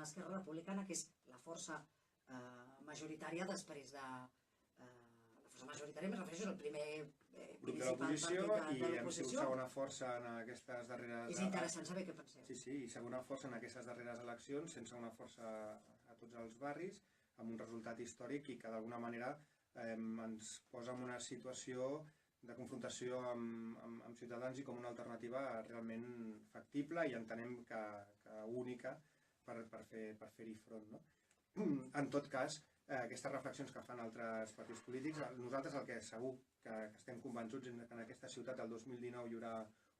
d'Esquerra Republicana, que és la força majoritària després de... La força majoritària, em refereixo, és el primer grup de l'oposició i hem sigut segona força en aquestes darreres... És interessant saber què penseu. Sí, i segona força en aquestes darreres eleccions, sense una força a tots els barris, amb un resultat històric i que d'alguna manera ens posa en una situació de confrontació amb Ciutadans i com una alternativa realment factible i entenem que única per fer-hi front. No? En tot cas, aquestes reflexions que fan altres partits polítics, nosaltres el que segur que estem convençuts que en aquesta ciutat el 2019 hi haurà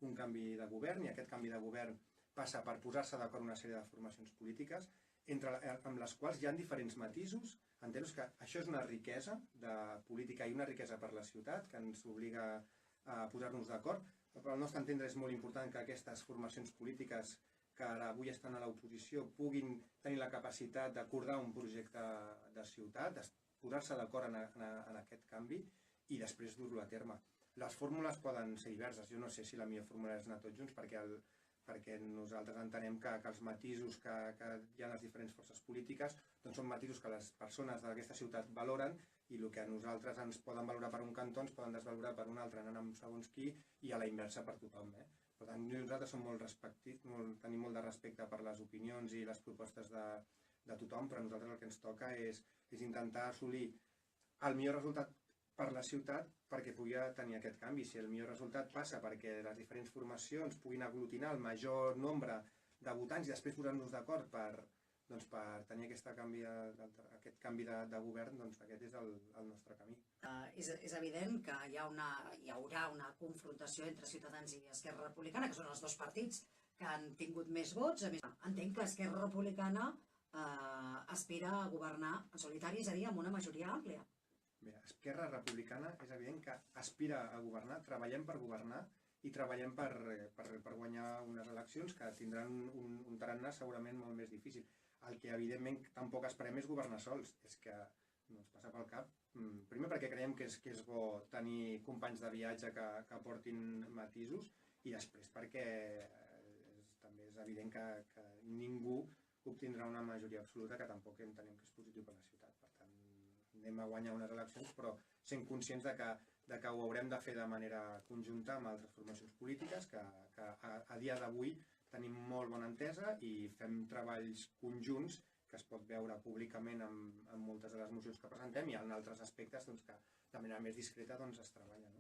un canvi de govern i aquest canvi de govern passa per posar-se d'acord una sèrie de formacions polítiques amb les quals hi ha diferents matisos. Entenem que això és una riquesa de política i una riquesa per la ciutat que ens obliga a posar-nos d'acord. Però al nostre entendre és molt important que aquestes formacions polítiques que ara avui estan a l'oposició puguin tenir la capacitat d'acordar un projecte de ciutat, de posar-se d'acord en aquest canvi i després dur-lo a terme. Les fórmules poden ser diverses. Jo no sé si la millor fórmula és anar tots junts perquè nosaltres entenem que els matisos que hi ha a les diferents forces polítiques doncs són matisos que les persones d'aquesta ciutat valoren i el que a nosaltres ens poden valorar per un cantó ens poden desvalorar per un altre anant amb segons qui i a la inversa per tothom. Per tant, nosaltres tenim molt de respecte per les opinions i les propostes de tothom, però a nosaltres el que ens toca és intentar assolir el millor resultat per la ciutat perquè pugui tenir aquest canvi. Si el millor resultat passa perquè les diferents formacions puguin aglutinar el major nombre de votants i després posar-nos d'acord per tenir aquest canvi de govern, doncs aquest és el nostre camí. És evident que hi haurà una confrontació entre Ciutadans i Esquerra Republicana, que són els dos partits que han tingut més vots. Entenc que Esquerra Republicana aspira a governar en solitari, és a dir, amb una majoria àmplia. Bé, Esquerra Republicana és evident que aspira a governar, treballem per governar i treballem per guanyar unes eleccions que tindran un tarannà segurament molt més difícil. El que evidentment tampoc esperem és governar sols, és que ens passa pel cap. Primer perquè creiem que és bo tenir companys de viatge que aportin matisos i després perquè també és evident que ningú obtindrà una majoria absoluta que tampoc entenem que és positiu per a la ciutat. Per tant, anem a guanyar unes eleccions però sent conscients que ho haurem de fer de manera conjunta amb altres formacions polítiques que a dia d'avui tenim molt bona entesa i fem treballs conjunts que es pot veure públicament en moltes de les mocions que presentem i en altres aspectes que de manera més discreta es treballa.